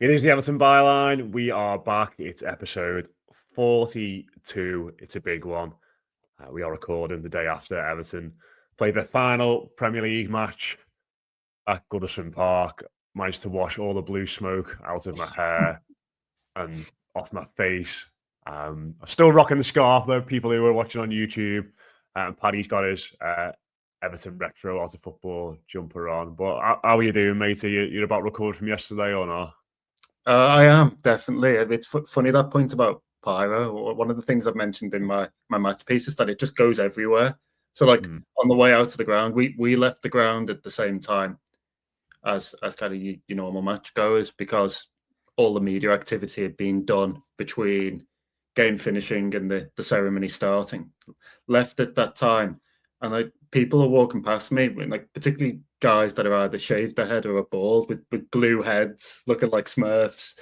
It is the Everton Byline. We are back. It's episode 42. It's a big one. We are recording the day after Everton played their final Premier League match at Goodison Park. Managed to wash all the blue smoke out of my hair and off my face. I'm still rocking the scarf, though, people who are watching on YouTube. Paddy's got his Everton retro out of football jumper on. But how are you doing, mate? You're about recovered from yesterday or not? I am, definitely. It's funny, that point about pyro. One of the things I've mentioned in my match piece is that it just goes everywhere. So, on the way out to the ground, we left the ground at the same time as kind of your normal match goers, because all the media activity had been done between game finishing and the ceremony starting. Left at that time, and people are walking past me, particularly guys that are either shaved their head or are bald with blue heads, looking like Smurfs.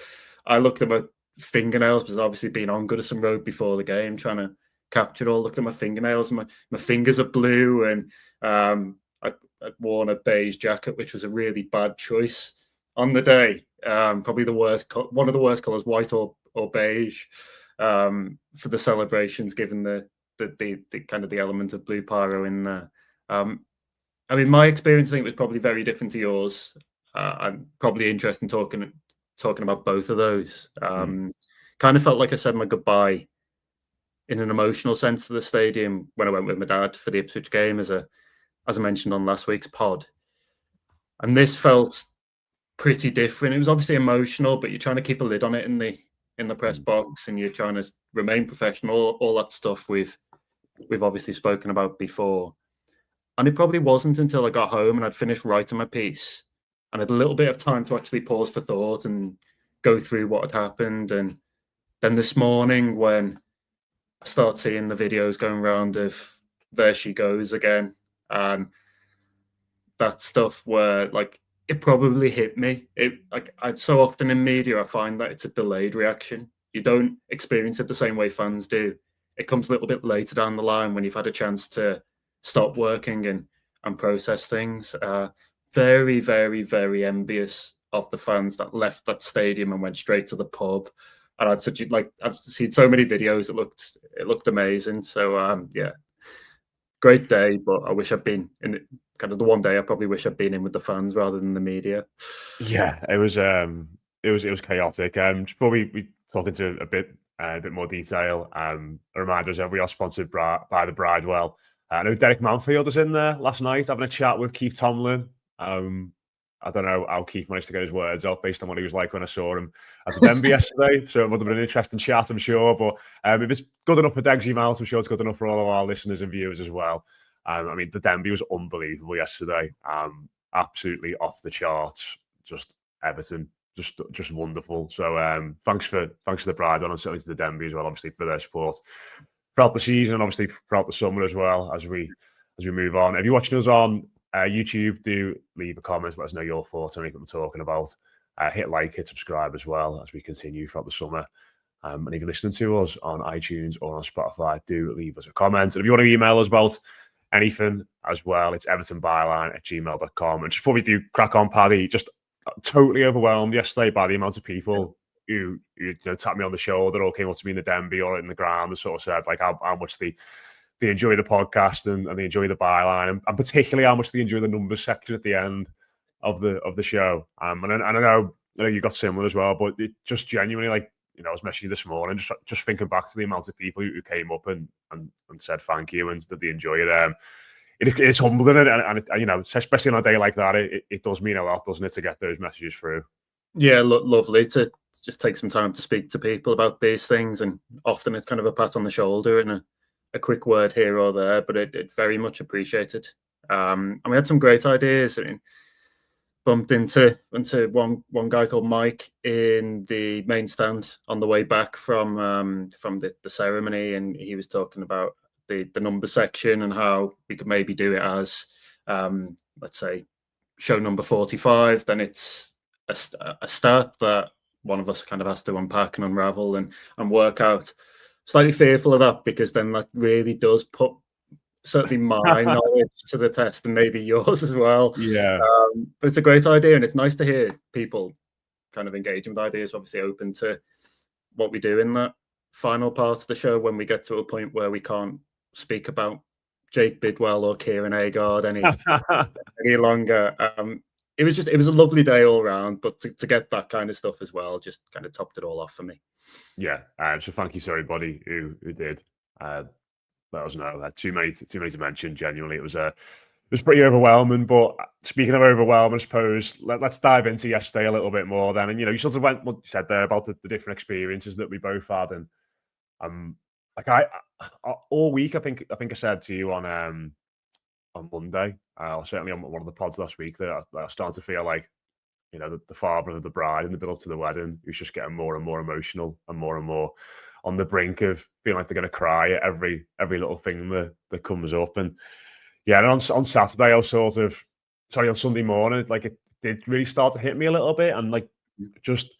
I looked at my fingernails, because obviously been on Goodison Road before the game, trying to capture it all. Looked at my fingernails, and my fingers are blue, and I'd worn a beige jacket, which was a really bad choice on the day. Probably one of the worst colours, white or beige, for the celebrations, given the kind of the element of blue pyro in there. I mean, my experience, I think, was probably very different to yours. I'm probably interested in talking about both of those. Kind of felt like I said my goodbye in an emotional sense to the stadium when I went with my dad for the Ipswich game, as I mentioned on last week's pod. And this felt pretty different. It was obviously emotional, but you're trying to keep a lid on it in the press box, and you're trying to remain professional, all that stuff we've obviously spoken about before. And it probably wasn't until I got home and I'd finished writing my piece and had a little bit of time to actually pause for thought and go through what had happened. And then this morning, when I start seeing the videos going around of "there she goes again," and that stuff, where it probably hit me. I'd so often in media, I find that it's a delayed reaction. You don't experience it the same way fans do. It comes a little bit later down the line, when you've had a chance to stop working and process things. Very, very, very envious of the fans that left that stadium and went straight to the pub. And I've seen so many videos. It looked amazing. So yeah, great day. But I wish I'd been in it. Kind of the one day I probably wish I'd been in with the fans rather than the media. Yeah, it was chaotic. Just probably we talk into a bit more detail. A reminder is that we are sponsored by the Bridewell. I know Derek Manfield was in there last night having a chat with Keith Tomlin. I don't know how Keith managed to get his words out based on what he was like when I saw him at the Denby yesterday. So it would have been an interesting chat, I'm sure. But if it's good enough for Degsy Mount, I'm sure it's good enough for all of our listeners and viewers as well. I mean, the Denby was unbelievable yesterday. Absolutely off the charts. Just Everton, just wonderful. So thanks for the Bridewell, and certainly to the Denby as well, obviously, for their support throughout the season, and obviously throughout the summer as well, as we move on. If you're watching us on YouTube, do leave a comment, let us know your thoughts on anything we're talking about. Hit like, hit subscribe as well as we continue throughout the summer. And if you're listening to us on iTunes or on Spotify, do leave us a comment. And if you want to email us about anything as well, it's evertonbyline@gmail.com. And just before we do crack on, Paddy, just totally overwhelmed yesterday by the amount of people who tapped me on the shoulder or came up to me in the Denby or in the ground and sort of said how much they enjoy the podcast and they enjoy the byline, and particularly how much they enjoy the numbers section at the end of the show. And I know you got similar as well, but it just genuinely, I was messaging you this morning, just thinking back to the amount of people who came up and said thank you and that they enjoy it. It's humbling, and especially on a day like that, it does mean a lot, doesn't it, to get those messages through. Yeah, lovely to just take some time to speak to people about these things, and often it's kind of a pat on the shoulder and a quick word here or there, but it very much appreciated. And we had some great ideas. I mean, bumped into one guy called Mike in the main stand on the way back from the ceremony, and he was talking about the number section and how we could maybe do it as let's say show number 45. Then it's a start that one of us kind of has to unpack and unravel and work out. Slightly fearful of that, because then that really does put certainly my knowledge to the test, and maybe yours as well. Yeah. But it's a great idea, and it's nice to hear people kind of engaging with ideas. Obviously open to what we do in that final part of the show when we get to a point where we can't speak about Jake Bidwell or Kieran Agard any longer. It was a lovely day all around, but to get that kind of stuff as well just kind of topped it all off for me. Yeah, so thank you to everybody who did. Let us know. Too many to mention. Genuinely, it was pretty overwhelming. But speaking of overwhelming, I suppose let's dive into yesterday a little bit more. Then, and you sort of went what you said there about the different experiences that we both had, and like I all week I think I said to you on Monday, certainly on one of the pods last week, that I was starting to feel like the father of the bride in the build up to the wedding, who's just getting more and more emotional and more on the brink of feeling like they're going to cry at every little thing that comes up. And yeah, and on Saturday, I was on Sunday morning, like it did really start to hit me a little bit, and like just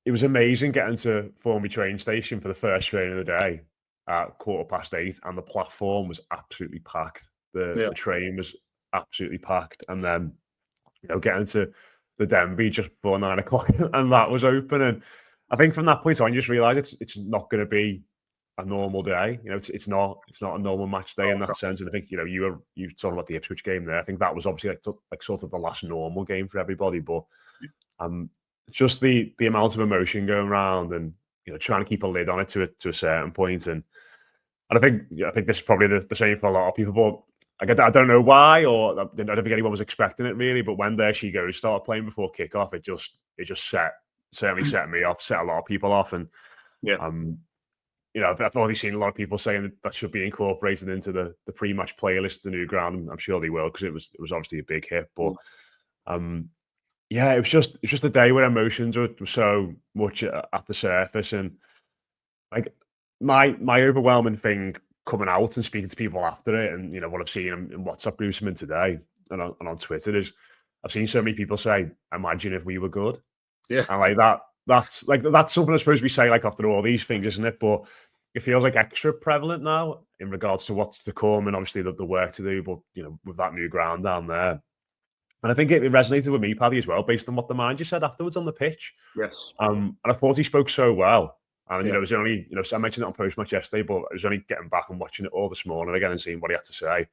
it was amazing getting to Formby train station for the first train of the day at 8:15, and the platform was absolutely packed. The train was absolutely packed, and then getting to the Denby just before 9 o'clock, and that was open. And I think from that point on, you just realise it's not going to be a normal day. It's not a normal match day in that sense. And I think you talking about the Ipswich game there. I think that was obviously like sort of the last normal game for everybody. But just the amount of emotion going around, and trying to keep a lid on it to a certain point. And I think this is probably the same for a lot of people. But I don't know why, or I don't think anyone was expecting it really. But when There She Goes started playing before kickoff, it just certainly set me off, set a lot of people off. And I've already seen a lot of people saying that should be incorporated into the pre-match playlist, the new ground. I'm sure they will, because it was obviously a big hit. But it was just a day where emotions were so much at the surface, and like my overwhelming thing coming out and speaking to people after it, and what I've seen in WhatsApp groups from today and on Twitter is I've seen so many people say, "Imagine if we were good." Yeah, and like that's something I suppose we say like after all these things, isn't it? But it feels like extra prevalent now in regards to what's to come, and obviously the work to do. But with that new ground down there, and I think it resonated with me, Paddy, as well, based on what the manager said afterwards on the pitch. Yes. And I thought he spoke so well. And it was only, I mentioned it on post match yesterday, but I was only getting back and watching it all this morning again and seeing what he had to say.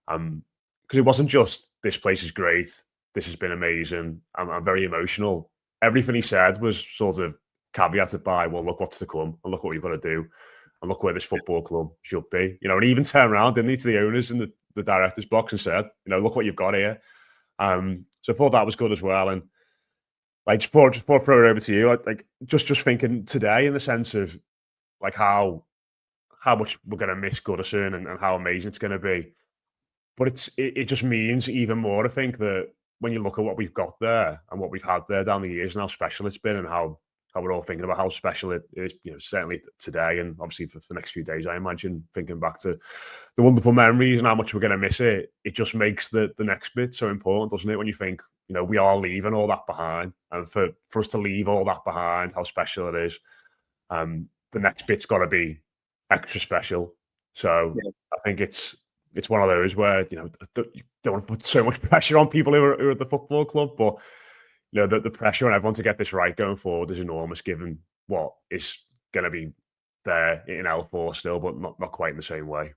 Because it wasn't just this place is great, this has been amazing, I'm very emotional. Everything he said was sort of caveated by, well, look what's to come, and look what we've got to do, and look where this football club should be. And he even turned around, didn't he, to the owners in the director's box and said, look what you've got here. So I thought that was good as well. And like, just throw it over to you. Like just thinking today in the sense of like how much we're going to miss Goodison and how amazing it's going to be. But it just means even more, I think, that when you look at what we've got there and what we've had there down the years and how special it's been, and how we're all thinking about how special it is, certainly today, and obviously for the next few days, I imagine, thinking back to the wonderful memories and how much we're going to miss it. It just makes the next bit so important, doesn't it? When you think, we are leaving all that behind, and for us to leave all that behind, how special it is. The next bit's got to be extra special. So I think it's one of those where you don't want to put so much pressure on people who are at the football club, but the pressure on everyone to get this right going forward is enormous, given what is going to be there in L4 still, but not quite in the same way.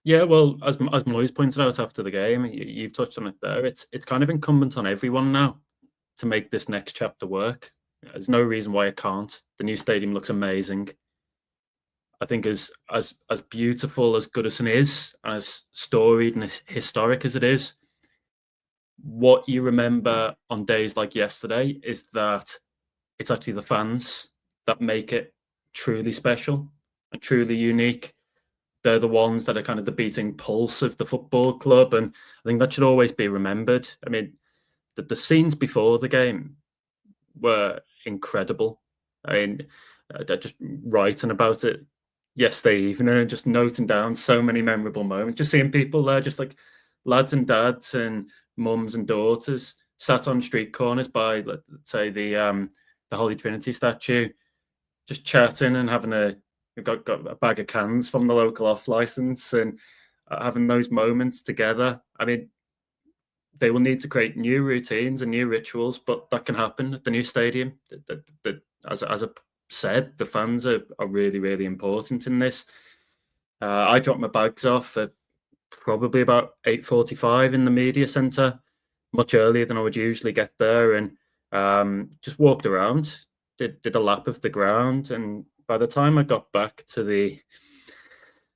Yeah, well, as Moyes pointed out after the game, you've touched on it there. It's kind of incumbent on everyone now to make this next chapter work. There's no reason why it can't. The new stadium looks amazing. I think as beautiful as Goodison is, as storied and historic as it is, what you remember on days like yesterday is that it's actually the fans that make it truly special and truly unique. They're the ones that are kind of the beating pulse of the football club, and I think that should always be remembered. I mean, the scenes before the game were incredible. I mean, just writing about it yesterday evening and just noting down so many memorable moments, just seeing people there, just like lads and dads and mums and daughters sat on street corners by, let's say, the Holy Trinity statue, just chatting and having got a bag of cans from the local off license and having those moments together. I mean, they will need to create new routines and new rituals, but that can happen at the new stadium. As I said, the fans are really, really important in this. I dropped my bags off at probably about 8:45 in the media centre, much earlier than I would usually get there, and just walked around, did a lap of the ground, and by the time I got back to the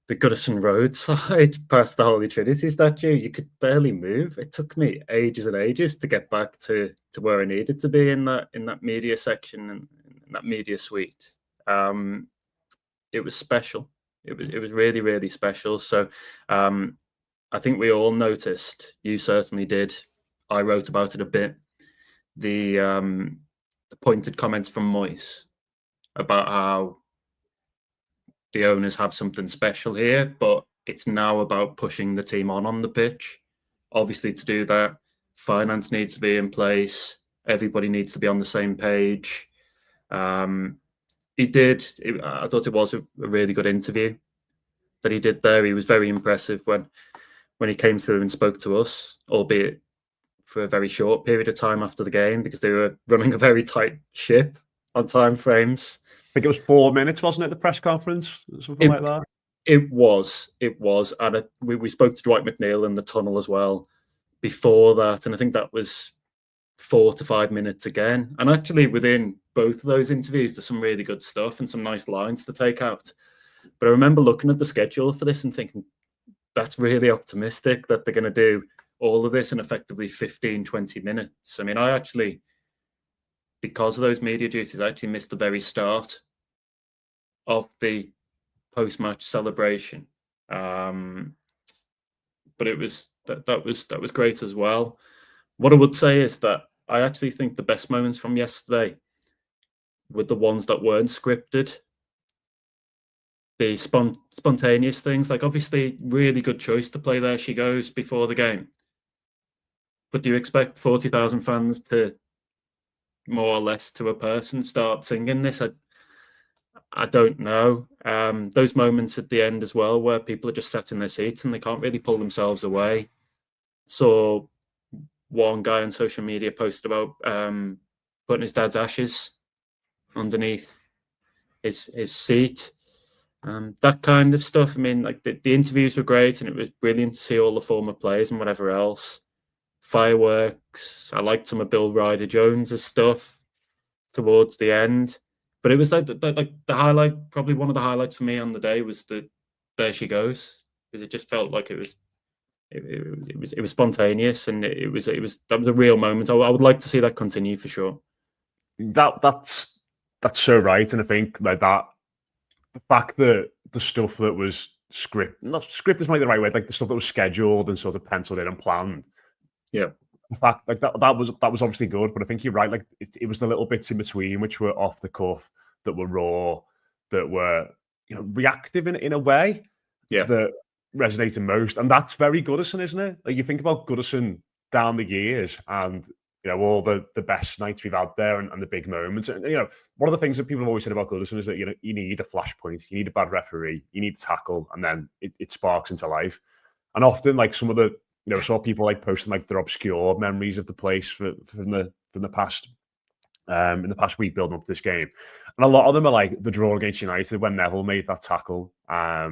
Goodison Road side, past the Holy Trinity statue, you could barely move. It took me ages and ages to get back to where I needed to be in that media section and in that media suite. It was special. It was really, really special. So I think we all noticed. You certainly did. I wrote about it a bit. The pointed comments from Moyes about how the owners have something special here, but it's now about pushing the team on the pitch. Obviously, to do that, finance needs to be in place. Everybody needs to be on the same page. He did. I thought it was a really good interview that he did there. He was very impressive when he came through and spoke to us, albeit for a very short period of time after the game, because they were running a very tight ship on time frames. I think it was 4 minutes, wasn't it, the press conference? Something like that. It was. And we spoke to Dwight McNeil in the tunnel as well before that. And I think that was 4 to 5 minutes again. And actually within both of those interviews, there's some really good stuff and some nice lines to take out. But I remember looking at the schedule for this and thinking, that's really optimistic that they're going to do all of this in effectively 15, 20 minutes. I mean, I actually, because of those media duties, I actually missed the very start of the post-match celebration. But it was that was great as well. What I would say is that I actually think the best moments from yesterday were the ones that weren't scripted. The spontaneous things, like obviously really good choice to play There She Goes before the game. But do you expect 40,000 fans to more or less to a person start singing this? I don't know. Those moments at the end as well, where people are just sat in their seats and they can't really pull themselves away. So one guy on social media posted about putting his dad's ashes underneath his seat. That kind of stuff. I mean, like the interviews were great, and it was brilliant to see all the former players and whatever else. Fireworks. I liked some of Bill Ryder Jones's stuff towards the end. But it was like the highlight, probably one of the highlights for me on the day was the There She Goes, because it just felt like it was spontaneous, and that was a real moment. I would like to see that continue for sure. That's so right, and I think like that, the fact that the stuff that was not script is maybe the right way, like the stuff that was scheduled and sort of penciled in and planned. Yeah. The fact like that was obviously good, but I think you're right. Like it was the little bits in between which were off the cuff, that were raw, that were reactive in a way, that resonated most, and that's very Goodison, isn't it? Like you think about Goodison down the years, and all the best nights we've had there, and the big moments. And one of the things that people have always said about Goodison is that you need a flashpoint, you need a bad referee, you need a tackle, and then it sparks into life. And often, like some of the I saw people like posting like their obscure memories of the place from the past in the past week building up to this game, and a lot of them are like the draw against United when Neville made that tackle. I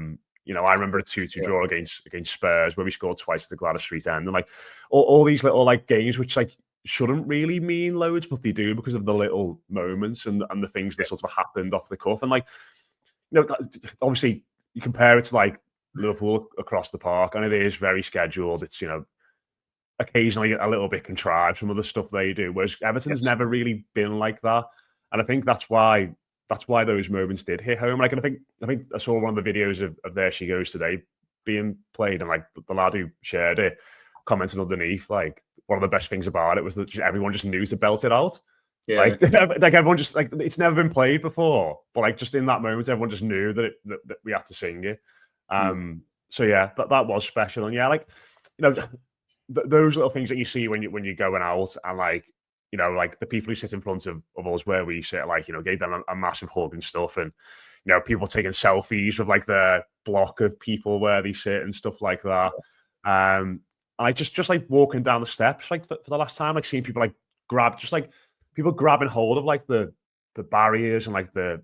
remember a 2-2 draw against Spurs where we scored twice at the Gladys Street end, and like all these little like games which like shouldn't really mean loads, but they do because of the little moments and the things that sort of happened off the cuff. And like obviously you compare it to like Liverpool across the park, and it is very scheduled. It's occasionally a little bit contrived, some of the stuff they do, whereas Everton's never really been like that. And I think that's why those moments did hit home. Like, and I think I saw one of the videos of There She Goes today being played, and like the lad who shared it commented underneath, like one of the best things about it was that everyone just knew to belt it out. Yeah. Like everyone just like, it's never been played before, but like just in that moment, everyone just knew that we had to sing it. So yeah, that was special. And yeah, like those little things that you see when you're going out, and like like the people who sit in front of us where we sit, like gave them a massive hug and stuff, and people taking selfies with like the block of people where they sit and stuff like that. And And like just like walking down the steps, like for the last time, like seeing people like people grabbing hold of like the barriers and like the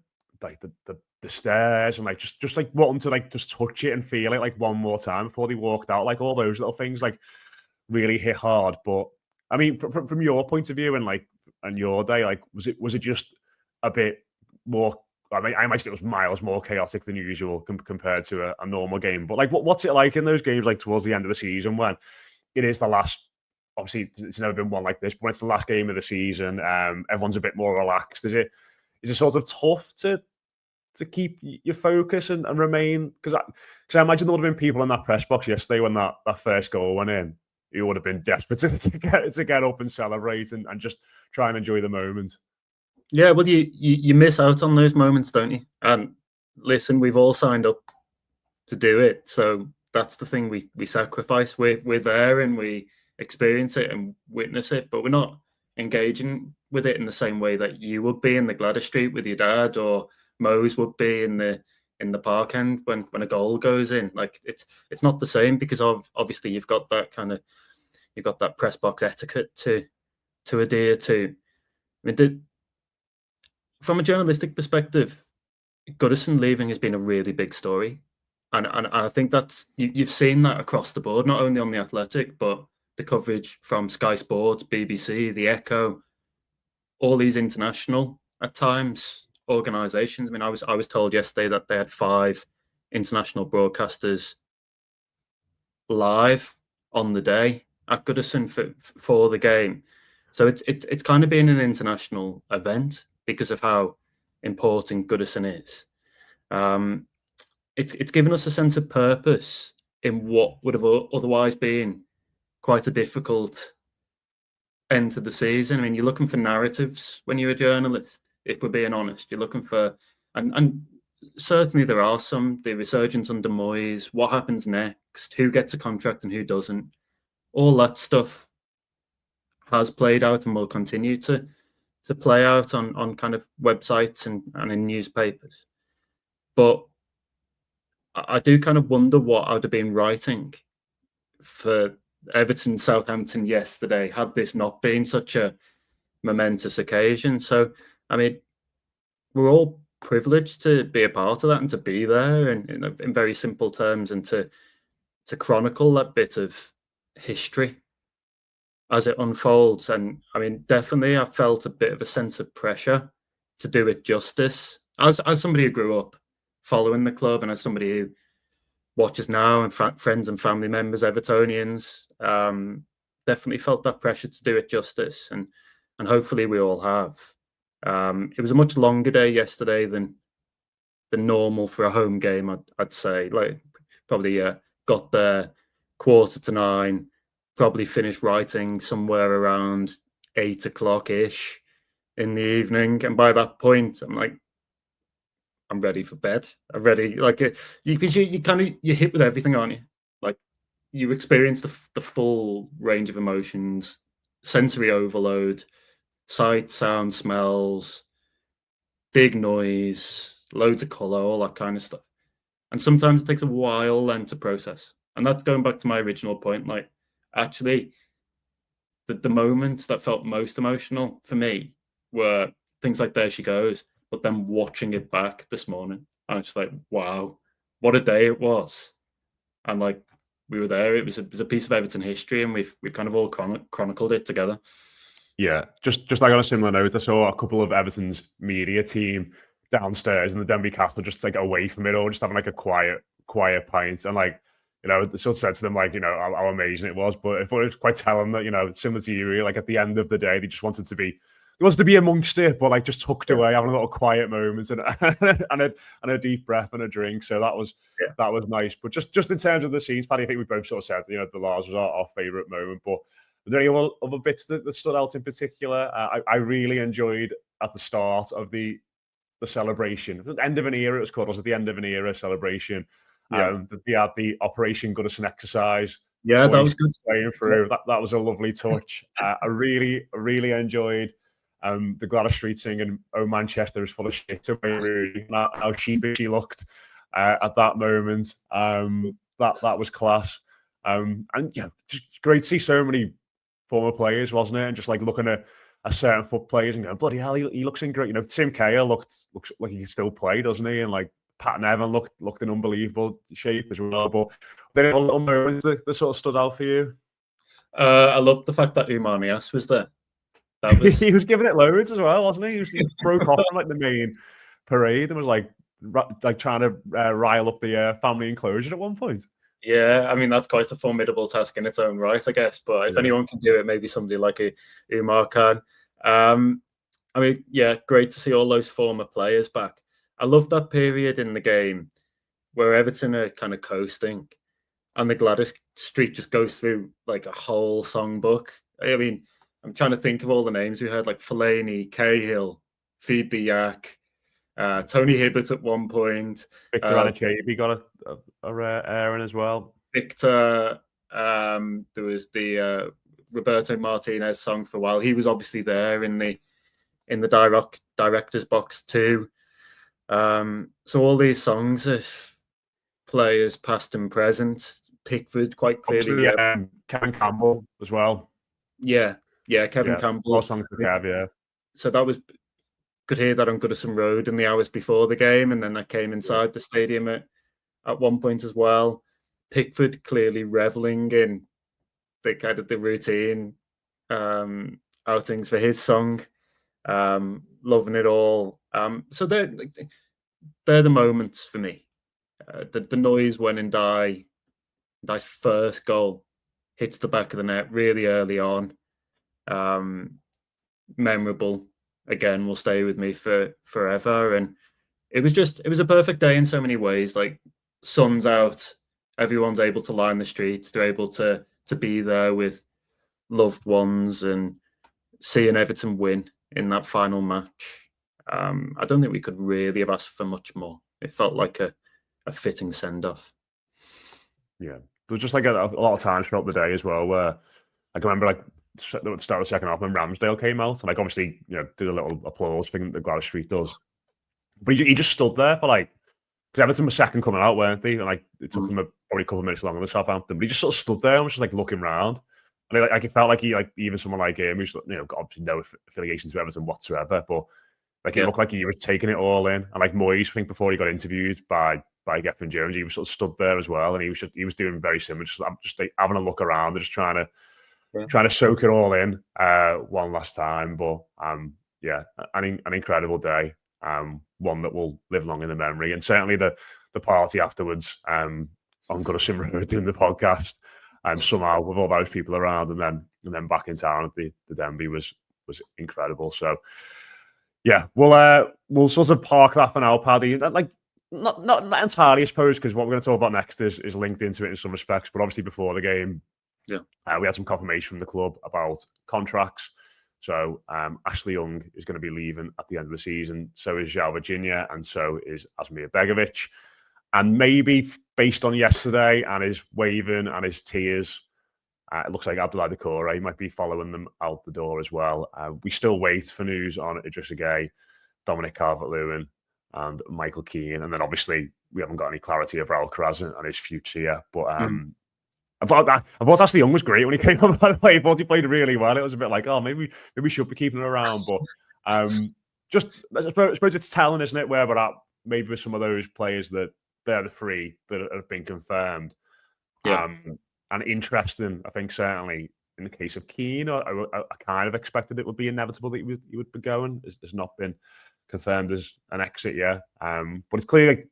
stairs, and like just like wanting to like just touch it and feel it like one more time before they walked out. Like all those little things like really hit hard. But I mean, from your point of view and your day, like was it just a bit more? I mean, I imagine it was miles more chaotic than usual compared to a normal game. But like, what's it like in those games, like towards the end of the season when it is the last? Obviously, it's never been one like this, but when it's the last game of the season, everyone's a bit more relaxed. Is it sort of tough to keep your focus and remain? Because I imagine there would have been people in that press box yesterday when that first goal went in, who would have been desperate to get up and celebrate and just try and enjoy the moment. Yeah, well, you miss out on those moments, don't you? And listen, we've all signed up to do it, so that's the thing we sacrifice. We're there and we experience it and witness it, but we're not engaging with it in the same way that you would be in the Gladys Street with your dad, or Mo's would be in the park end when a goal goes in. Like it's not the same, because obviously you've got that press box etiquette to adhere to. I mean, from a journalistic perspective, Goodison leaving has been a really big story, and I think that's you've seen that across the board, not only on the Athletic, but the coverage from Sky Sports, BBC, the Echo, all these international at times organisations. I mean, I was told yesterday that they had 5 international broadcasters live on the day at Goodison for the game. So it's kind of been an international event because of how important Goodison is. It's given us a sense of purpose in what would have otherwise been quite a difficult end to the season. I mean, you're looking for narratives when you're a journalist, if we're being honest. You're looking for, and certainly there are some, the resurgence under Moyes, what happens next, who gets a contract and who doesn't. All that stuff has played out and will continue to play out on kind of websites and in newspapers. But I do kind of wonder what I would have been writing for Everton Southampton yesterday had this not been such a momentous occasion. So, I mean, we're all privileged to be a part of that and to be there in very simple terms, and to chronicle that bit of history as it unfolds. And I mean, definitely I felt a bit of a sense of pressure to do it justice. As somebody who grew up following the club, and as somebody who watches now, and friends and family members, Evertonians, definitely felt that pressure to do it justice, and hopefully we all have. It was a much longer day yesterday than normal for a home game, I'd say. Like, probably got there 9:15, probably finished writing somewhere around 8 o'clock-ish in the evening, and by that point I'm like, I'm ready for bed. I'm ready, like, because you kind of, you hit with everything, aren't you? Like, you experience the full range of emotions, sensory overload, sight, sound, smells, big noise, loads of colour, all that kind of stuff. And sometimes it takes a while then to process. And that's going back to my original point. Like, actually, the moments that felt most emotional for me were things like There She Goes, but then watching it back this morning, I was just like, wow, what a day it was. And like, we were there. It was a piece of Everton history, and we've kind of all chronicled it together. Yeah, just like on a similar note, I saw a couple of Everton's media team downstairs in the Denby Castle, just like away from it all, just having like a quiet pint, and like, you know, sort of said to them, like, you know, how amazing it was. But I thought it was quite telling that, you know, similar to you, really, like at the end of the day, they just wanted to be amongst it, but like just tucked away, having a little quiet moments and a deep breath and a drink. So that was nice. But just in terms of the scenes, Paddy, I think we both sort of said, you know, the Lars was our favourite moment. But are there any other bits that stood out in particular? I really enjoyed at the start of the celebration, the end of an era. It was called. Was it the end of an era celebration? Yeah. They had the Operation Goodison exercise. Yeah, that was good. Playing through. That was a lovely touch. I really really enjoyed the Gladys Street singing "Oh Manchester is full of shit," how sheepish she looked at that moment. That was class. And yeah, just great to see so many former players, wasn't it? And just like looking at a certain foot players and going, bloody hell, he looks in great. You know, Tim Cahill looks like he can still play, doesn't he? And like Pat Nevin looked in unbelievable shape as well. But there are little moments that sort of stood out for you. I loved the fact that Umanias was there. That was he was giving it loads as well, wasn't he? He broke off from like the main parade and was like trying to rile up the family enclosure at one point. Yeah, I mean, that's quite a formidable task in its own right, I guess. But if anyone can do it, maybe somebody like Umar can. I mean, yeah, great to see all those former players back. I love that period in the game where Everton are kind of coasting and the Gladys Street just goes through like a whole songbook. I mean, I'm trying to think of all the names we had, like Fellaini, Cahill, Feed the Yak, Tony Hibbert at one point. Victor Anichebe got a rare airing as well. Victor, there was the Roberto Martinez song for a while. He was obviously there in the director's box too. So all these songs of players past and present. Pickford quite clearly. Kevin Campbell as well. Yeah, Kevin Campbell. More songs for Kev, yeah. So that was, could hear that on Goodison Road in the hours before the game, and then that came inside the stadium at one point as well. Pickford clearly reveling in the kind of the routine outings for his song, loving it all. So they're the moments for me. The noise when Ndai's first goal hits the back of the net really early on. Memorable. Again, will stay with me for forever. And it was a perfect day in so many ways. Like, sun's out, everyone's able to line the streets, they're able to be there with loved ones and see an Everton win in that final match. I don't think we could really have asked for much more. It felt like a fitting send-off. Yeah, there was just like a lot of times throughout the day as well where I can remember like at the start of the second half when Ramsdale came out and like obviously, you know, did a little applause thing that Gladys Street does, but he just stood there for like, because Everton was second coming out, weren't they? And like it took them probably a couple of minutes longer than Southampton, but he just sort of stood there and was just like looking around, and like it felt like he, like even someone like him who's, you know, got obviously no affiliation to Everton whatsoever, but like it looked like he was taking it all in. And like Moyes, I think before he got interviewed by Gethin Jones, he was sort of stood there as well, and he was doing very similar, just like having a look around and just trying to soak it all in one last time. But yeah, an incredible day, one that will live long in the memory, and certainly the party afterwards on Goodison Road doing the podcast, somehow with all those people around, and then back in town at the Denby was incredible. So yeah, we'll sort of park that for now, Paddy. Like not entirely, I suppose, because what we're going to talk about next is linked into it in some respects. But obviously, before the game, we had some confirmation from the club about contracts. So Ashley Young is going to be leaving at the end of the season. So is João Virginia, and so is Asmir Begovic. And maybe based on yesterday and his waving and his tears, it looks like Abdoulaye Doucouré might be following them out the door as well. We still wait for news on Idrissa Gueye, Dominic Calvert-Lewin, and Michael Keane. And then obviously we haven't got any clarity of Raul Carrasco and his future yet. But I thought Ashley Young was great when he came on, by the way. I thought he played really well. It was a bit like, oh, maybe we should be keeping him around. But just, I suppose it's telling, isn't it, where we're at, maybe with some of those players that they're the three that have been confirmed. And interesting, I think, certainly in the case of Keane, I kind of expected it would be inevitable that he would be going. It's not been confirmed as an exit yet. But it's clear like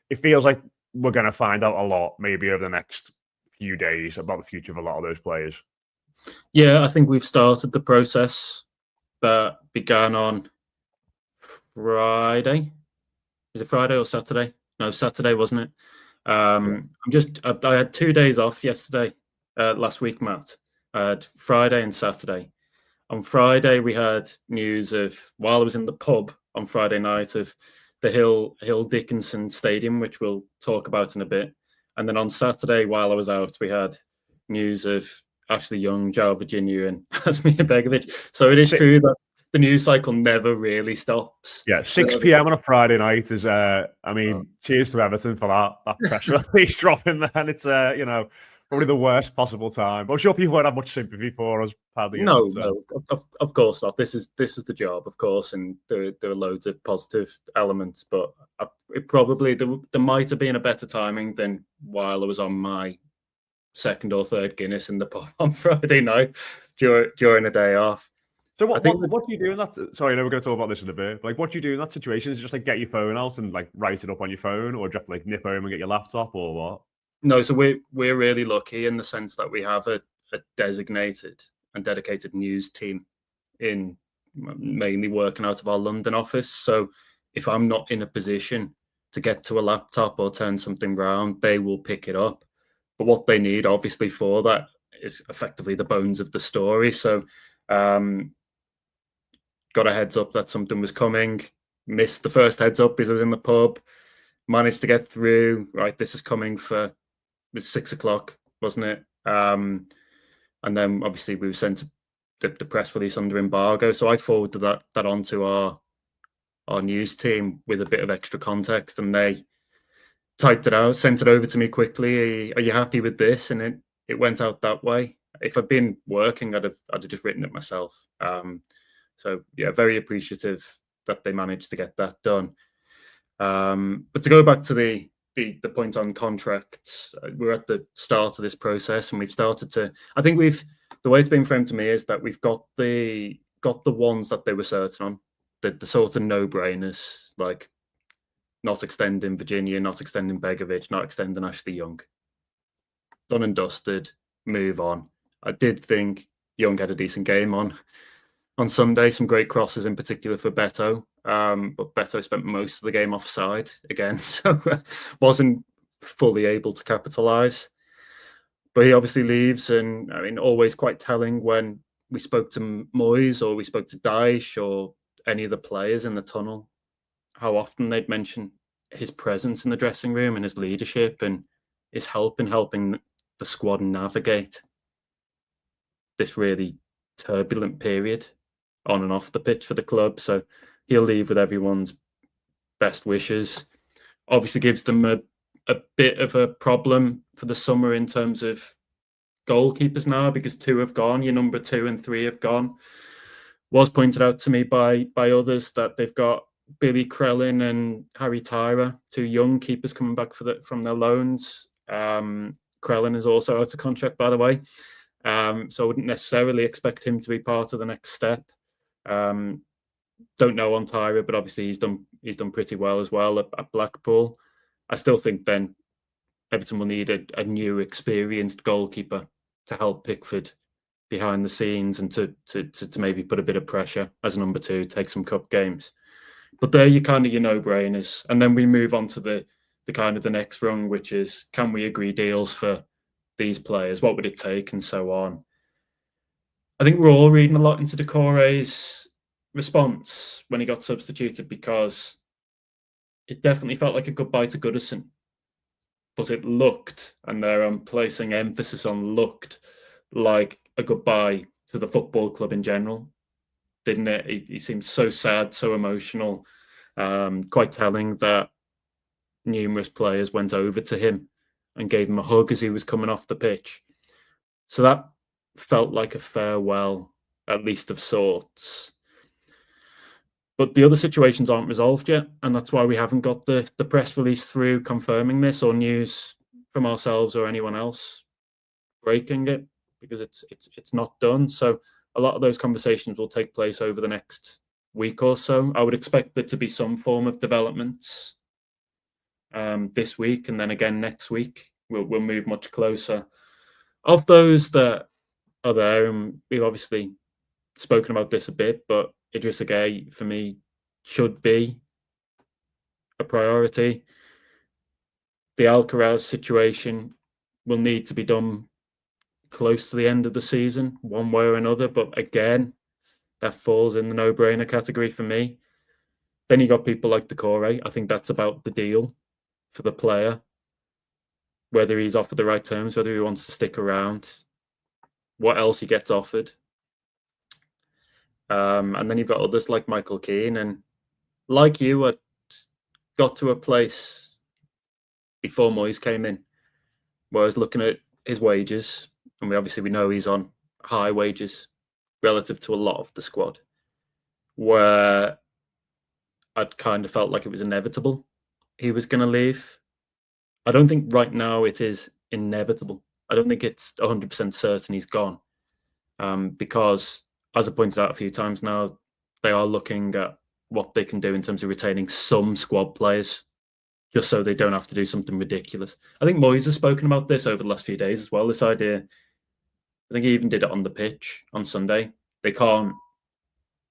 it feels like we're going to find out a lot maybe over the next few days about the future of a lot of those players. Yeah, I think we've started the process that began on Friday. Is it Friday or Saturday? No, Saturday, wasn't it? I had 2 days off yesterday, last week, Matt. I had Friday and Saturday. On Friday, we had news of, while I was in the pub on Friday night, of the Hill Dickinson Stadium, which we'll talk about in a bit. And then on Saturday, while I was out, we had news of Ashley Young, João Virginia, and Asmir Begovic. So it is true that the news cycle never really stops. Yeah, 6 p.m. on a Friday night is, cheers to Everton for that pressure release dropping there. And it's, Probably the worst possible time. But I'm sure people won't have much sympathy for us, Paddy. No, of course not. This is the job, of course, and there are loads of positive elements. But it probably there might have been a better timing than while I was on my second or third Guinness in the pub on Friday night during a day off. So what do you do in that? Sorry, I know we're going to talk about this in a bit. But like, what do you do in that situation? Is it just like get your phone out and like write it up on your phone, or do you have to like nip home and get your laptop, or what? No, so we're really lucky in the sense that we have a designated and dedicated news team in mainly working out of our London office. So if I'm not in a position to get to a laptop or turn something round, they will pick it up. But what they need, obviously, for that is effectively the bones of the story. So got a heads up that something was coming, missed the first heads up because I was in the pub, managed to get through, right, this is coming for, it was 6 o'clock, wasn't it? And then obviously we were sent the press release under embargo. So I forwarded that onto our news team with a bit of extra context, and they typed it out, sent it over to me quickly. Are you happy with this? And it went out that way. If I'd been working, I'd have just written it myself. So yeah, very appreciative that they managed to get that done. But to go back to the point on contracts, we're at the start of this process, and we've started to. I think the way it's been framed to me is that we've got the ones that they were certain on, the sort of no-brainers, like not extending Virginia, not extending Begovic, not extending Ashley Young. Done and dusted. Move on. I did think Young had a decent game on Sunday, some great crosses in particular for Beto, but Beto spent most of the game offside again, so wasn't fully able to capitalise. But he obviously leaves, and I mean, always quite telling when we spoke to Moyes or we spoke to Daesh or any of the players in the tunnel, how often they'd mention his presence in the dressing room and his leadership and his help in helping the squad navigate this really turbulent period on and off the pitch for the club. So he'll leave with everyone's best wishes. Obviously gives them a bit of a problem for the summer in terms of goalkeepers now, because 2 have gone. Your number 2 and 3 have gone. Was pointed out to me by others that they've got Billy Krellin and Harry Tyra, 2 young keepers coming back from their loans. Krellin is also out of contract, by the way. So I wouldn't necessarily expect him to be part of the next step. Don't know on Tyra, but obviously he's done pretty well as well at Blackpool. I still think then Everton will need a new experienced goalkeeper to help Pickford behind the scenes and to maybe put a bit of pressure as number 2, take some cup games. But there you kind of your no-brainers. And then we move on to the kind of the next rung, which is, can we agree deals for these players? What would it take? And so on. I think we're all reading a lot into Decore's response when he got substituted, because it definitely felt like a goodbye to Goodison. But it looked, and there I'm placing emphasis on looked, like a goodbye to the football club in general, didn't it? He seemed so sad, so emotional. Quite telling that numerous players went over to him and gave him a hug as he was coming off the pitch. So that felt like a farewell, at least of sorts. But the other situations aren't resolved yet, and that's why we haven't got the press release through confirming this, or news from ourselves or anyone else breaking it, because it's not done. So a lot of those conversations will take place over the next week or so. I would expect there to be some form of developments this week, and then again next week. We'll move much closer. Of those that are there, and we've obviously spoken about this a bit, but Idrissa Gueye, for me, should be a priority. The Alcaraz situation will need to be done close to the end of the season, one way or another. But again, that falls in the no-brainer category for me. Then you got people like Decore. I think that's about the deal for the player, whether he's offered the right terms, whether he wants to stick around, what else he gets offered. And then you've got others like Michael Keane. And like you, I got to a place before Moyes came in where I was looking at his wages, and we know he's on high wages relative to a lot of the squad, where I'd kind of felt like it was inevitable he was going to leave. I don't think right now it is inevitable. I don't think it's 100% certain he's gone, because, as I pointed out a few times now, they are looking at what they can do in terms of retaining some squad players, just so they don't have to do something ridiculous. I think Moyes has spoken about this over the last few days as well, this idea. I think he even did it on the pitch on Sunday. They can't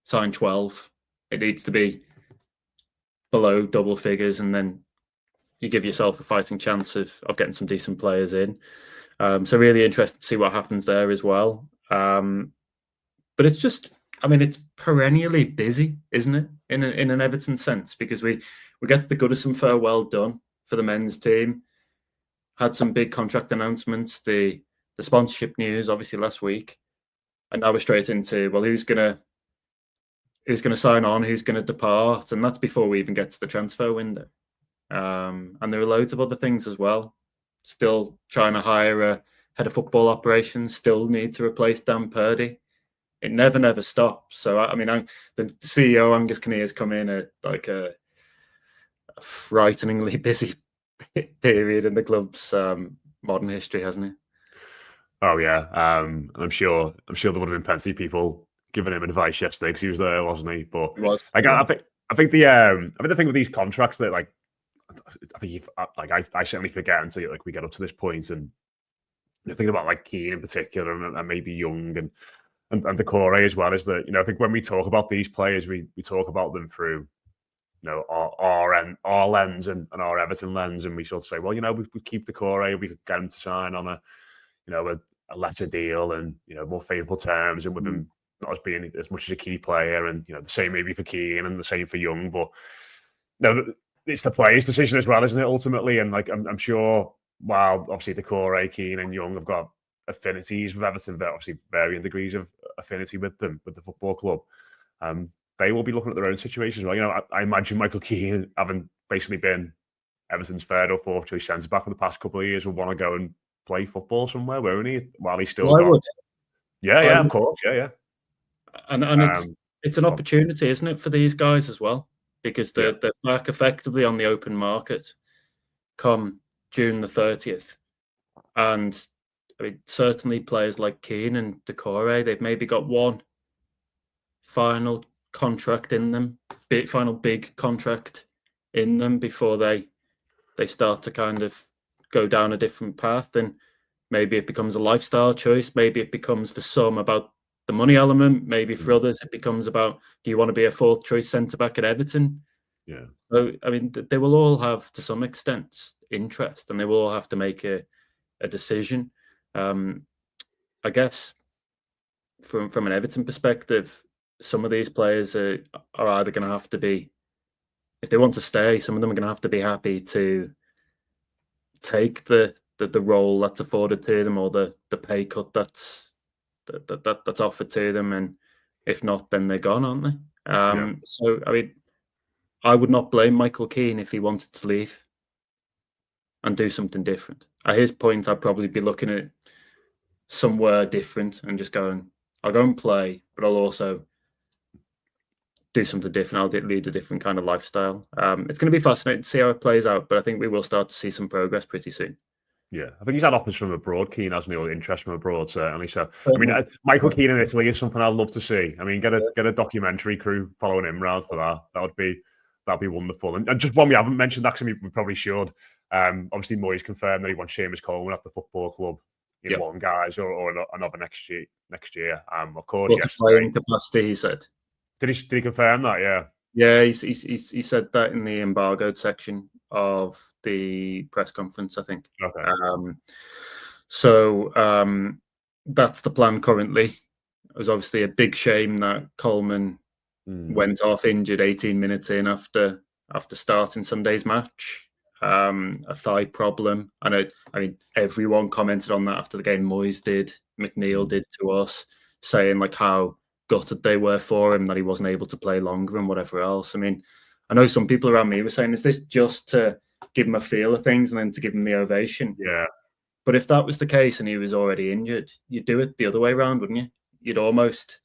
sign 12. It needs to be below double figures, and then you give yourself a fighting chance of getting some decent players in. So really interested to see what happens there as well. But it's just, it's perennially busy, isn't it? In an Everton sense, because we get the Goodison farewell done for the men's team. Had some big contract announcements, the sponsorship news, obviously last week, and now we're straight into, well, who's gonna sign on, who's gonna depart, and that's before we even get to the transfer window. And there are loads of other things as well. Still trying to hire a head of football operations. Still need to replace Dan Purdy. It never stops. So the CEO Angus Kinnear has come in at like a frighteningly busy period in the club's modern history, hasn't he? Oh yeah, and I'm sure there would have been plenty of people giving him advice yesterday because he was there, wasn't he? But He was. I think the thing with these contracts that I certainly forget until we get up to this point, and thinking about Keane in particular, and maybe Young and Decore as well, is that I think when we talk about these players, we talk about them through our lens and our Everton lens, and we sort of say, well, we keep Decore, we could get him to sign on a lesser deal and more favourable terms, and with him not as being as much as a key player, and the same maybe for Keane and the same for Young, but it's the player's decision as well, isn't it, ultimately? And I'm sure, while obviously Decore, Keane and Young have got affinities with Everton, obviously varying degrees of affinity with them, with the football club, they will be looking at their own situations. Well, I imagine Michael Keane, having basically been Everton's third or fourth choice centre back for the past couple of years, will want to go and play football somewhere, won't he? While he's still got... Yeah, of course, yeah. And it's an opportunity, isn't it, for these guys as well? Because they're back effectively on the open market come June the 30th. And certainly players like Keane and Decore, they've maybe got one final contract in them, final big contract in them before they start to kind of go down a different path. And maybe it becomes a lifestyle choice. Maybe it becomes for some about the money element. Maybe for others it becomes about, do you want to be a fourth choice centre back at Everton? Yeah. So they will all have, to some extent, interest, and they will all have to make a decision. I guess from an Everton perspective, some of these players are either going to have to be, if they want to stay, some of them are going to have to be happy to take the role that's afforded to them, or the pay cut that's offered to them, and if not, then they're gone, aren't they? So I would not blame Michael Keane if he wanted to leave and do something different. At his point, I'd probably be looking at somewhere different and just going, I'll go and play, but I'll also do something different. I'll lead a different kind of lifestyle. It's going to be fascinating to see how it plays out, but I think we will start to see some progress pretty soon. Yeah, I think he's had offers from abroad, Keane, hasn't he, or interest from abroad, certainly. So, Michael Keane in Italy is something I'd love to see. Get a documentary crew following him around for that. That'd be wonderful. And just one we haven't mentioned, actually, we probably should. Obviously, Moyes confirmed that he wants Seamus Coleman at the football club in one guise or another next year. Of course, yes. Playing capacity, he said. Did he confirm that? Yeah. Yeah, he said that in the embargoed section of the press conference, I think. Okay. So that's the plan currently. It was obviously a big shame that Coleman went off injured 18 minutes in after starting Sunday's match. A thigh problem. And everyone commented on that after the game. Moyes did, McNeil did to us, saying how gutted they were for him that he wasn't able to play longer and whatever else. I know some people around me were saying, is this just to give him a feel of things and then to give him the ovation? Yeah. But if that was the case and he was already injured, you'd do it the other way around, wouldn't you? You'd almost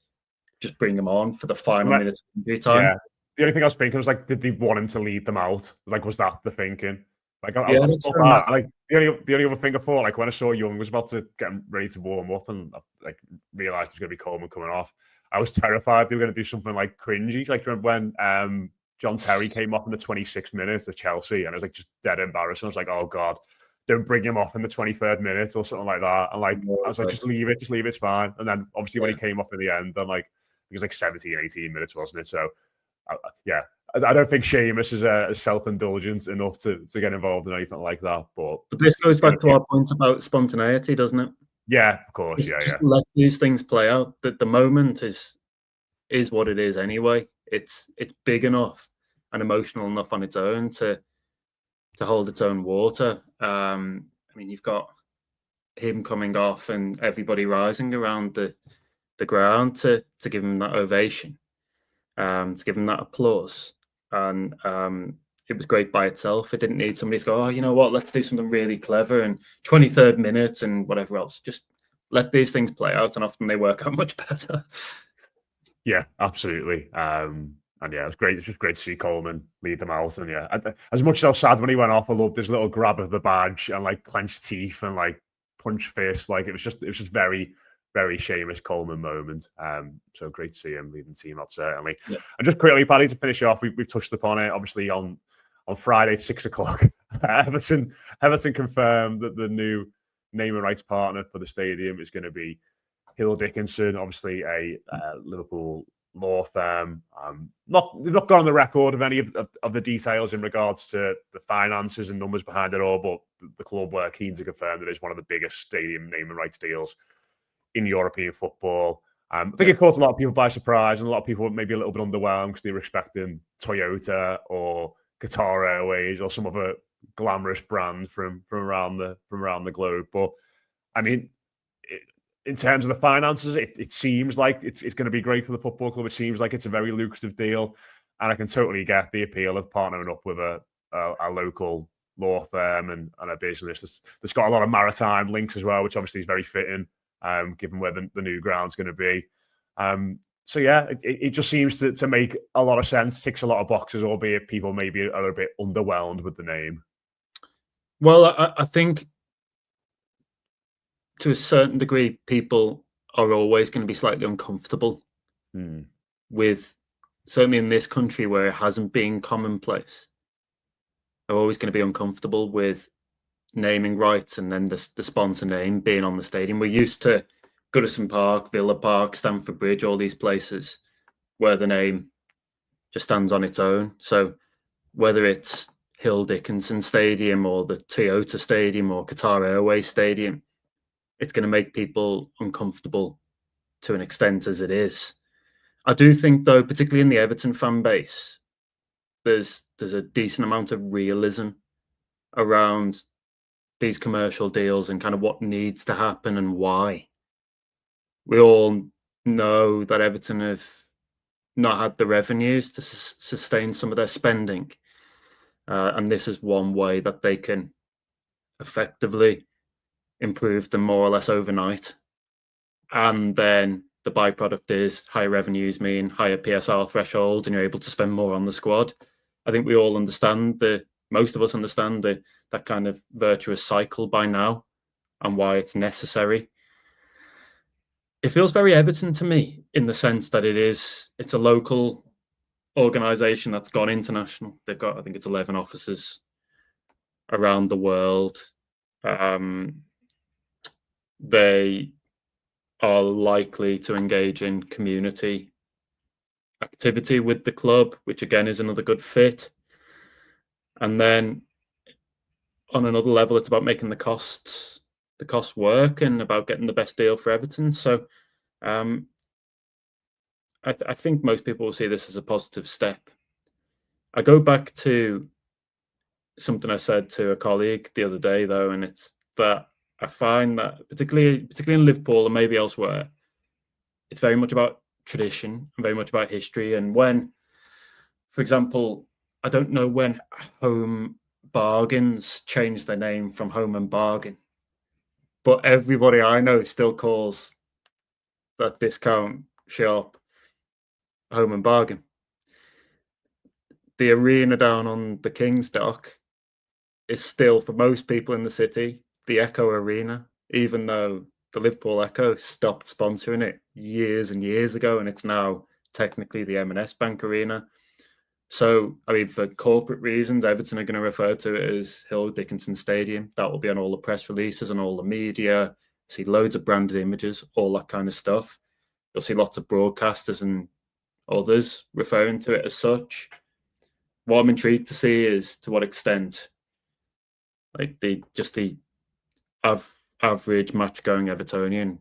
just bring him on for the final Well, minutes of injury time. yeah. The only thing I was thinking was like, did they want him to lead them out? Like, was that the thinking? Like, I Yeah, thought that's fair that. enough. Like, the only other thing I thought, like, when I saw Young was about to get ready to warm up, and like realized it was going to be Coleman coming off, I was terrified they were going to do something like cringy. Like, remember when John Terry came off in the 26th minute of Chelsea, and it was like just dead embarrassing. I was like, oh god, don't bring him off in the 23rd minute or something like that. And like, I was like, just leave it, it's fine. And then obviously when he came off in the end, then like it was like 17, 18 minutes, wasn't it? So yeah, I don't think Seamus is self-indulgent enough to get involved in anything like that. But this goes back to our point about spontaneity, doesn't it? Yeah, of course. Just let these things play out. That the moment is what it is anyway. It's big enough and emotional enough on its own to hold its own water. I mean, you've got him coming off and everybody rising around the ground to give him that ovation, to give him that applause. And it was great by itself. It didn't need somebody to go, oh, you know what, let's do something really clever and 23rd minute and whatever else. Just let these things play out, and often they work out much better. Yeah, absolutely. And yeah, it was great. It's just great to see Coleman lead them out. And yeah, as much as I was sad when he went off, I loved his little grab of the badge and like clenched teeth and like punch fist. Like it was just very, very Seamus Coleman moment. So great to see him leading the team out, certainly. Yeah. And just quickly, Paddy, to finish off, we've touched upon it. Obviously, on Friday, 6 o'clock, Everton confirmed that the new name and rights partner for the stadium is going to be Hill Dickinson, obviously a Liverpool law firm. They've not gone on the record of any of the details in regards to the finances and numbers behind it all, but the club were keen to confirm that it's one of the biggest stadium name and rights deals in European football. I think it caught a lot of people by surprise, and a lot of people were maybe a little bit underwhelmed because they were expecting Toyota or Qatar Airways or some other glamorous brand from around the globe. But I mean, in terms of the finances, it seems like it's going to be great for the football club. It seems like it's a very lucrative deal, and I can totally get the appeal of partnering up with a local law firm and a business that's got a lot of maritime links as well, which obviously is very fitting, given where the new ground's going to be. So yeah, it just seems to make a lot of sense, ticks a lot of boxes, albeit people maybe are a bit underwhelmed with the name. Well, I think to a certain degree, people are always going to be slightly uncomfortable with, certainly in this country where it hasn't been commonplace, they're always going to be uncomfortable with naming rights and then the sponsor name being on the stadium. We're used to Goodison Park, Villa Park, Stamford Bridge, all these places where the name just stands on its own. So whether it's Hill Dickinson Stadium or the Toyota Stadium or Qatar Airways Stadium, it's going to make people uncomfortable to an extent as it is. I do think, though, particularly in the Everton fan base, there's a decent amount of realism around these commercial deals and kind of what needs to happen and why. We all know that Everton have not had the revenues to sustain some of their spending. And this is one way that they can effectively improve them more or less overnight. And then the byproduct is higher revenues mean higher PSR thresholds, and you're able to spend more on the squad. I think we all understand, most of us understand that kind of virtuous cycle by now and why it's necessary. It feels very Everton to me in the sense that it's a local organisation that's gone international. They've got, I think it's 11 offices around the world. They are likely to engage in community activity with the club, which again is another good fit. And then on another level, it's about making the costs work and about getting the best deal for Everton. So I think most people will see this as a positive step. I go back to something I said to a colleague the other day, though, and it's that I find that particularly in Liverpool and maybe elsewhere, it's very much about tradition and very much about history. And when, for example, I don't know when Home Bargains changed their name from Home and Bargain, but everybody I know still calls that discount shop Home and Bargain. The arena down on the King's Dock is still, for most people in the city, the Echo Arena, even though the Liverpool Echo stopped sponsoring it years and years ago, and it's now technically the M&S Bank Arena. So, I mean, for corporate reasons, Everton are going to refer to it as Hill Dickinson Stadium. That will be on all the press releases and all the media. See loads of branded images, all that kind of stuff. You'll see lots of broadcasters and others referring to it as such. What I'm intrigued to see is to what extent, like the average match-going Evertonian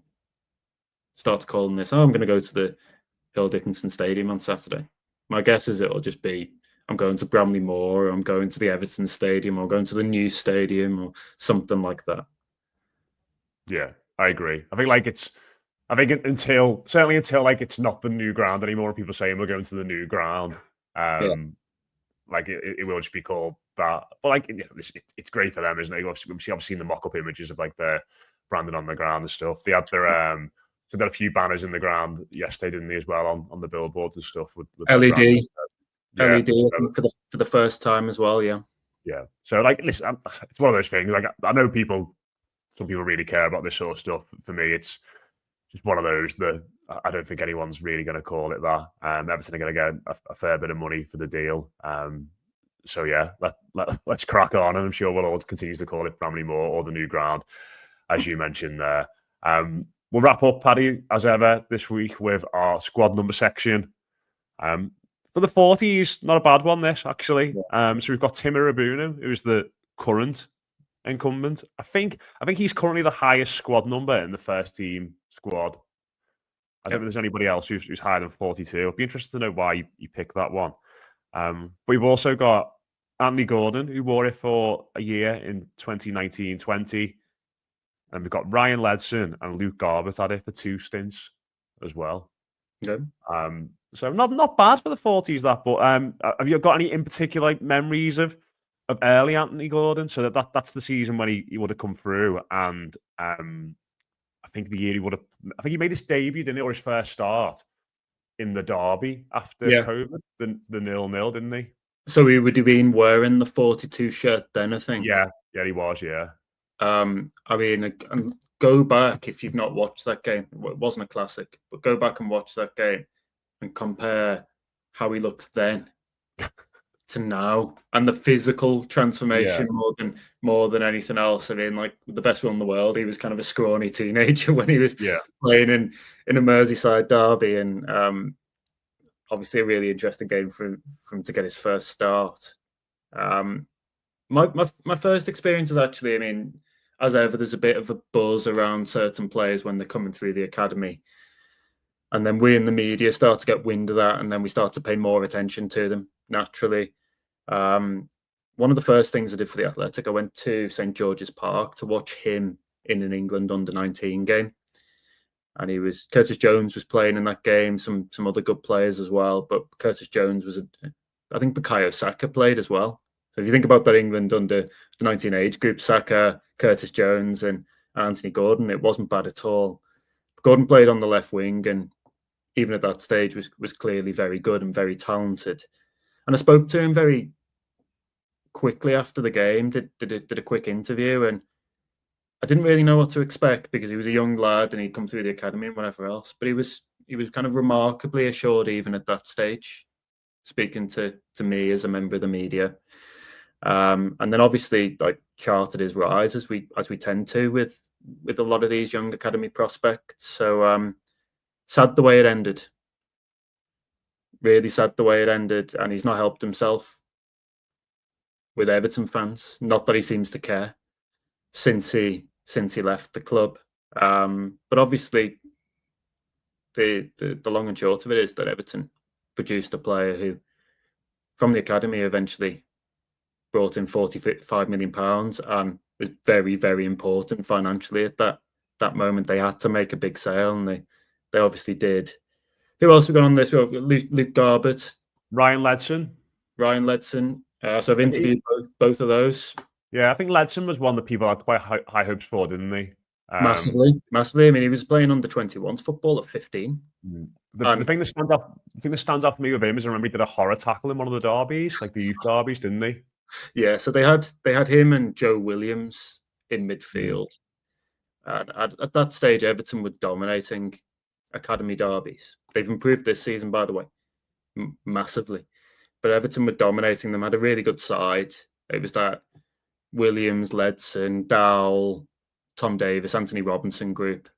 starts calling this, I'm going to go to the Hill Dickinson Stadium on Saturday. My guess is it'll just be, I'm going to Bramley Moor, or I'm going to the Everton Stadium, or going to the new stadium, or something like that. Yeah, I agree. I think until like it's not the new ground anymore, people saying we're going to the new ground. Like it will just be called that. But like it's great for them, isn't it? I've seen the mock-up images of like the branding on the ground and stuff. They had their so there are a few banners in the ground yesterday, didn't they, as well on the billboards and stuff with LED, LED for the first time as well. Yeah. So like, listen, it's one of those things. Like I know some people really care about this sort of stuff. For me, it's just one of those that I don't think anyone's really going to call it that. Everton are going to get a fair bit of money for the deal. So yeah, let's crack on, and I'm sure we'll all continue to call it Bramley Moor or the new ground, as you mentioned there. We'll wrap up, Paddy, as ever, this week with our squad number section. For the 40s, not a bad one, this, actually. So we've got Timur Abunu, who's the current incumbent. I think he's currently the highest squad number in the first team squad. I don't think there's anybody else who's higher than 42. I'd be interested to know why you picked that one. But we've also got Anthony Gordon, who wore it for a year in 2019-20. And we've got Ryan Ledson and Luke Garbett had it for 2 stints as well. Good. So not bad for the 40s, that. But have you got any in particular memories of early Anthony Gordon? So that's the season when he would have come through, and I think the year he made his debut, didn't he, or his first start in the derby after COVID, the 0-0, didn't he? So he would have been wearing the 42 shirt then, I think. Yeah, he was. Yeah. I mean, go back if you've not watched that game. It wasn't a classic, but go back and watch that game and compare how he looks then to now, and the physical transformation more than anything else. I mean, like the best one in the world, he was kind of a scrawny teenager when he was playing in a Merseyside derby, and obviously a really interesting game for him to get his first start. My first experience is actually, I mean, as ever, there's a bit of a buzz around certain players when they're coming through the academy. And then we in the media start to get wind of that, and then we start to pay more attention to them, naturally. One of the first things I did for The Athletic, I went to St. George's Park to watch him in an England under-19 game. And Curtis Jones was playing in that game, some other good players as well. But Curtis Jones I think Bukayo Saka played as well. So if you think about that England under the 19 age group, Saka, Curtis Jones and Anthony Gordon, it wasn't bad at all. Gordon played on the left wing, and even at that stage was clearly very good and very talented. And I spoke to him very quickly after the game, did a quick interview, and I didn't really know what to expect because he was a young lad and he'd come through the academy and whatever else. But he was kind of remarkably assured even at that stage, speaking to me as a member of the media. And then obviously like charted his rise as we tend to with a lot of these young academy prospects. So sad the way it ended. Really sad the way it ended, and he's not helped himself with Everton fans. Not that he seems to care since he left the club. But obviously the long and short of it is that Everton produced a player who from the academy eventually brought in £45 million and was very, very important financially at that moment. They had to make a big sale, and they obviously did. Who else we got on this? We have Luke Garbett, Ryan Ledson. So I've interviewed both of those. Yeah, I think Ledson was one that people had quite high hopes for, didn't they? Massively. I mean, he was playing under 21s football at 15. The thing that stands out for me with him is I remember he did a horror tackle in one of the derbies, like the youth derbies, didn't they? Yeah, so they had him and Joe Williams in midfield. And at that stage, Everton were dominating academy derbies. They've improved this season, by the way, massively. But Everton were dominating them, had a really good side. It was that Williams, Ledson, Dowell, Tom Davis, Anthony Robinson group,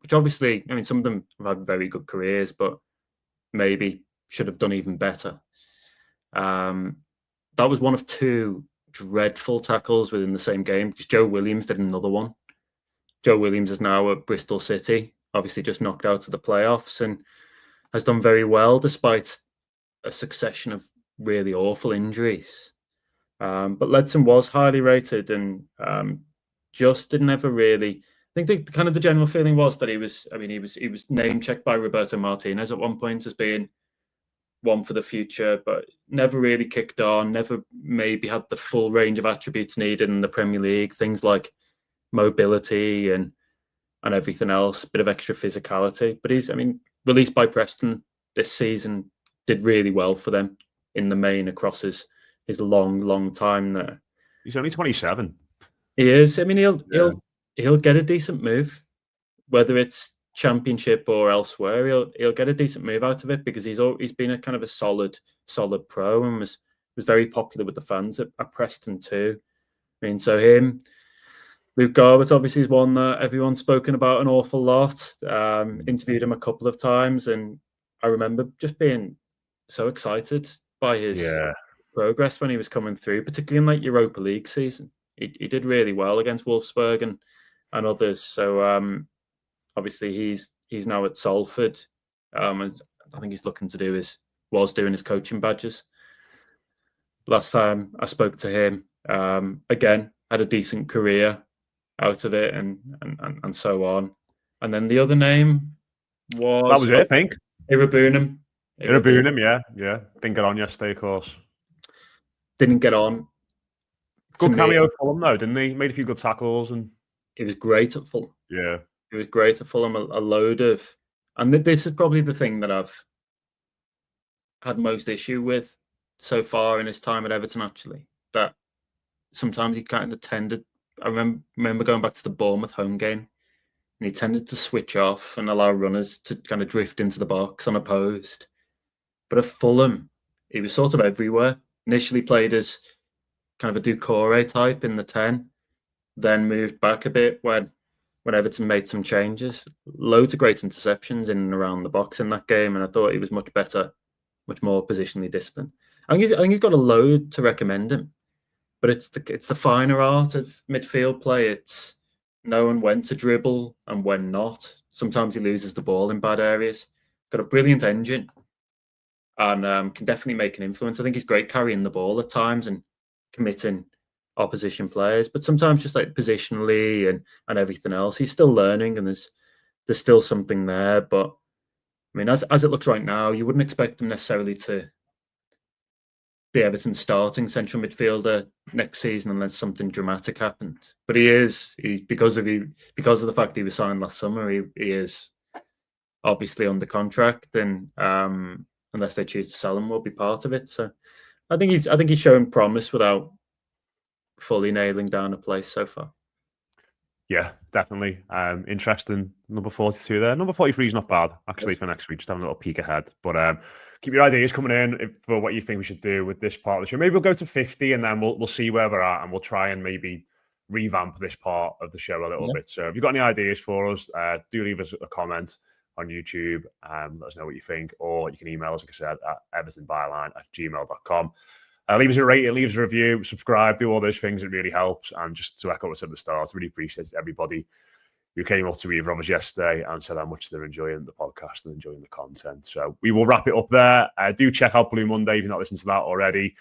which obviously, I mean, some of them have had very good careers, but maybe should have done even better. That was one of two dreadful tackles within the same game because Joe Williams did another one. Joe Williams is now at Bristol City, obviously just knocked out of the playoffs and has done very well despite a succession of really awful injuries. But Ledson was highly rated and just didn't ever really. I think the general feeling was that he was name checked by Roberto Martinez at one point as being one for the future, but never really kicked on, never maybe had the full range of attributes needed in the Premier League, things like mobility and everything else, bit of extra physicality. But he's, released by Preston this season, did really well for them in the main across his long time there. He's only 27. He is. He'll get a decent move, whether it's Championship or elsewhere. He'll get a decent move out of it because he's been a kind of a solid pro and was very popular with the fans at Preston too. So him, Luke Garbutt obviously is one that everyone's spoken about an awful lot. Interviewed him a couple of times, and I remember just being so excited by his progress when he was coming through, particularly in like Europa League season. He did really well against Wolfsburg and others. So obviously he's now at Salford. And I think he's looking to was doing his coaching badges. Last time I spoke to him, again, had a decent career out of it and so on. And then the other name was... That was it, I think. Irabunam. Irabunam, yeah. Didn't get on yesterday, of course. Didn't get on. Good cameo for Fulham, though, didn't he? Made a few good tackles. And he was great at Fulham. Yeah. He was great at Fulham. A load of... And this is probably the thing that I've had most issue with so far in his time at Everton, actually. That sometimes he kind of tended... I remember going back to the Bournemouth home game, and he tended to switch off and allow runners to kind of drift into the box unopposed. But at Fulham, he was sort of everywhere. Initially played as kind of a Doucouré type in the 10, then moved back a bit when Everton made some changes. Loads of great interceptions in and around the box in that game, and I thought he was much better, much more positionally disciplined. I think he's got a load to recommend him. But it's the finer art of midfield play. It's knowing when to dribble and when not. Sometimes he loses the ball in bad areas. Got a brilliant engine and can definitely make an influence. I think he's great carrying the ball at times and committing opposition players. But sometimes just like positionally and everything else, he's still learning and there's still something there. But as it looks right now, you wouldn't expect him necessarily to be Everton's starting central midfielder next season unless something dramatic happened. But he is because of the fact he was signed last summer. He is obviously under contract, and unless they choose to sell him, will be part of it. So I think he's shown promise without fully nailing down a place so far. Yeah, definitely. Interesting. Number 42 there. Number 43 is not bad, actually, for next week. Just having a little peek ahead. But keep your ideas coming in for what you think we should do with this part of the show. Maybe we'll go to 50 and then we'll see where we're at and we'll try and maybe revamp this part of the show a little bit. So if you've got any ideas for us, do leave us a comment on YouTube. Let us know what you think. Or you can email us, like I said, at evertonbyline@gmail.com. Leave us a rating, leave us a review, subscribe, do all those things. It really helps. And just to echo what I said at the start, really appreciate everybody who came up to either of us yesterday and said how much they're enjoying the podcast and enjoying the content. So we will wrap it up there. Do check out Blue Monday if you're not listening to that already.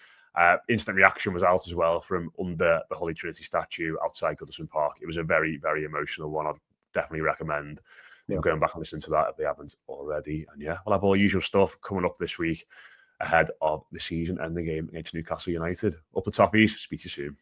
Instant Reaction was out as well from under the Holy Trinity statue outside Goodison Park. It was a very, very emotional one. I'd definitely recommend going back and listening to that if they haven't already. And we'll have all the usual stuff coming up this week ahead of the season and the game against Newcastle United. Up the Toffees. Speak to you soon.